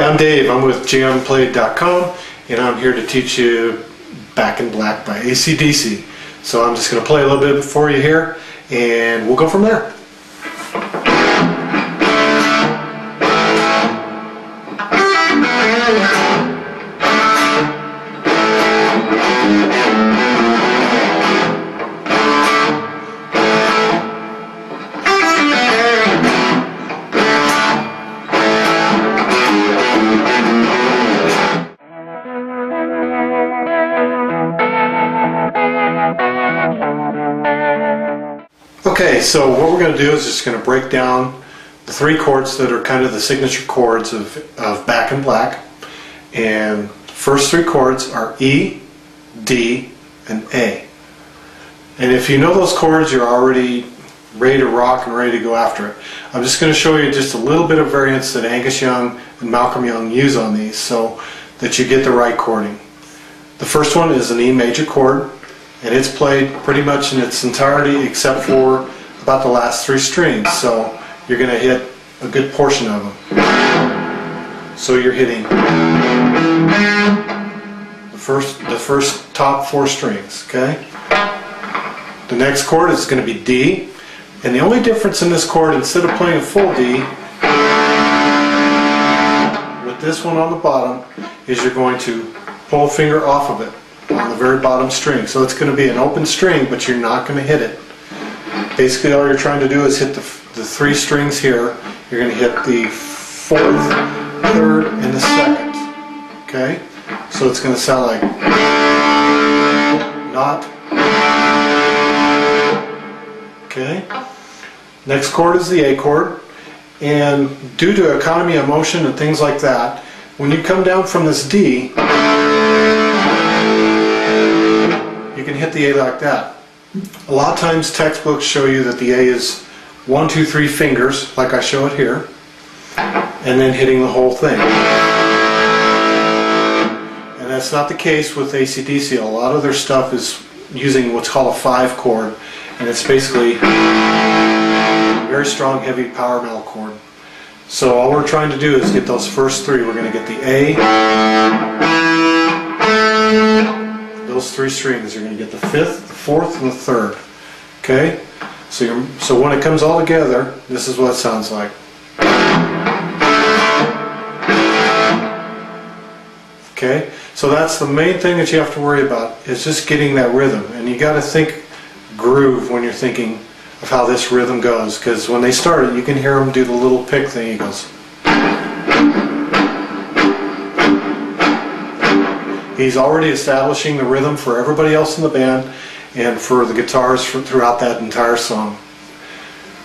I'm Dave. I'm with JMPlayed.com, and I'm here to teach you Back in Black by AC/DC. So I'm just going to play a little bit for you here, and we'll go from there. Okay, so what we're going to do is just going to break down the three chords that are kind of the signature chords of Back in Black. And the first three chords are E, D, and A. And if you know those chords, you're already ready to rock and ready to go after it. I'm just going to show you just a little bit of variance that Angus Young and Malcolm Young use on these so that you get the right chording. The first one is an E major chord, and it's played pretty much in its entirety except for about the last three strings, so you're going to hit a good portion of them. So you're hitting the first top four strings, okay? The next chord is going to be D, and the only difference in this chord, instead of playing a full D, with this one on the bottom, is you're going to pull a finger off of it on the very bottom string. So it's going to be an open string, but you're not going to hit it. Basically all you're trying to do is hit the three strings here. You're going to hit the fourth, third, and the second. Okay? So it's going to sound like not. Okay? Next chord is the A chord. And due to economy of motion and things like that, when you come down from this D, you can hit the A like that. A lot of times textbooks show you that the A is 1, 2, 3 fingers, like I show it here, and then hitting the whole thing. And that's not the case with AC/DC. A lot of their stuff is using what's called a 5 chord, and it's basically a very strong, heavy power metal chord. So all we're trying to do is get those first three. We're going to get the A, those three strings. You're going to get the fifth, the fourth, and the third. Okay? So when it comes all together, this is what it sounds like. Okay? So that's the main thing that you have to worry about, is just getting that rhythm. And you got to think groove when you're thinking of how this rhythm goes, because when they start it, you can hear them do the little pick thing. He goes. He's already establishing the rhythm for everybody else in the band and for the guitars throughout that entire song.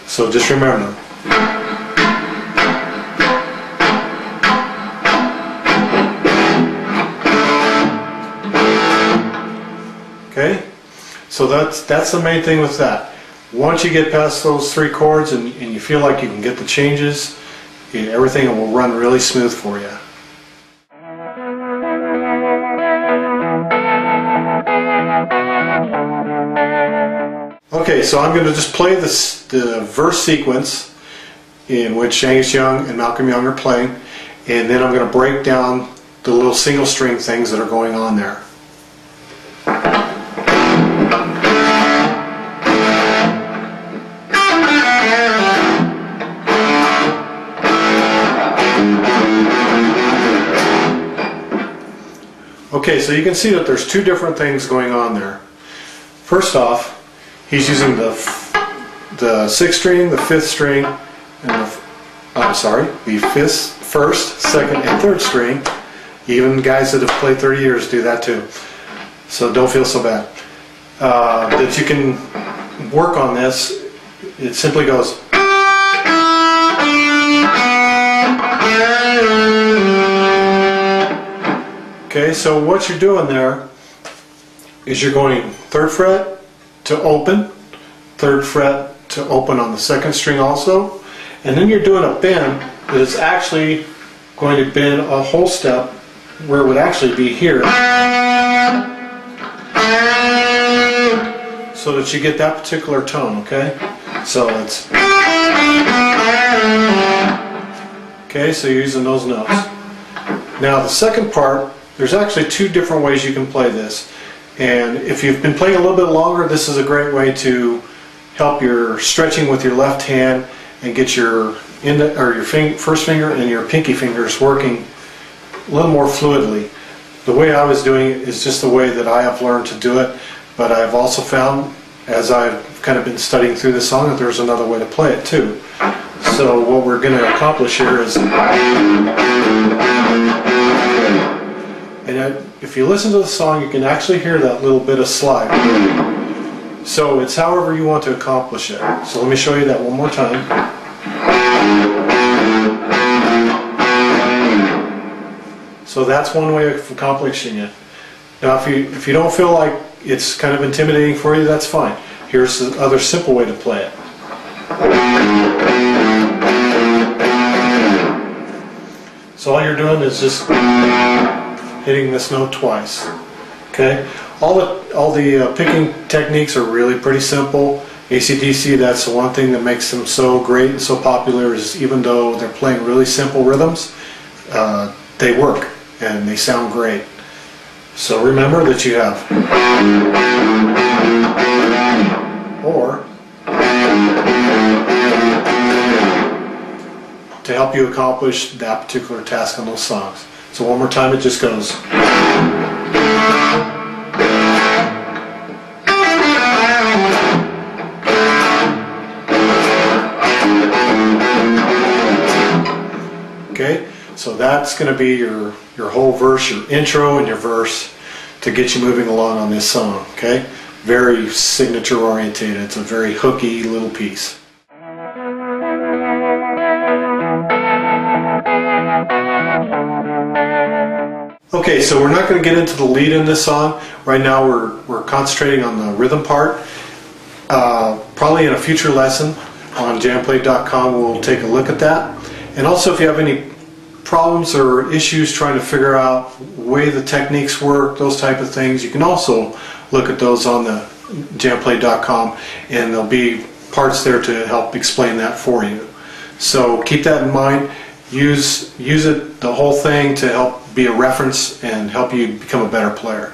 So just remember. Okay? So that's the main thing with that. Once you get past those three chords and you feel like you can get the changes, everything will run really smooth for you. Okay, so I'm going to just play the verse sequence in which Angus Young and Malcolm Young are playing, and then I'm going to break down the little single string things that are going on there. Okay, so you can see that there's two different things going on there. First off, he's using the 6th string, the 5th string, and the first, second, and 3rd string. Even guys that have played 30 years do that too. So don't feel so bad. That you can work on this. It simply goes. Okay, so what you're doing there is you're going 3rd fret to open, 3rd fret to open on the 2nd string also, and then you're doing a bend that is actually going to bend a whole step where it would actually be here, so that you get that particular tone, okay? So it's okay, so you're using those notes. Now the second part, there's actually two different ways you can play this. And if you've been playing a little bit longer, this is a great way to help your stretching with your left hand and get your first finger and your pinky fingers working a little more fluidly. The way I was doing it is just the way that I have learned to do it, but I've also found, as I've kind of been studying through the song, that there's another way to play it too. So what we're going to accomplish here is, and if you listen to the song, you can actually hear that little bit of slide. So it's however you want to accomplish it. So let me show you that one more time. So that's one way of accomplishing it. Now if you don't feel like it's kind of intimidating for you, that's fine. Here's the other simple way to play it. So all you're doing is just hitting this note twice. Okay? All the picking techniques are really pretty simple. AC/DC, that's the one thing that makes them so great and so popular, is even though they're playing really simple rhythms, they work and they sound great. So remember that you have or to help you accomplish that particular task on those songs. So one more time, it just goes. Okay, so that's going to be your whole verse, your intro and your verse, to get you moving along on this song. Okay, very signature oriented. It's a very hooky little piece. Okay, so we're not going to get into the lead in this song. Right now we're concentrating on the rhythm part. Probably in a future lesson on jamplay.com we'll take a look at that. And also, if you have any problems or issues trying to figure out the way the techniques work, those type of things, you can also look at those on the jamplay.com, and there'll be parts there to help explain that for you. So keep that in mind. Use it, the whole thing, to help be a reference and help you become a better player.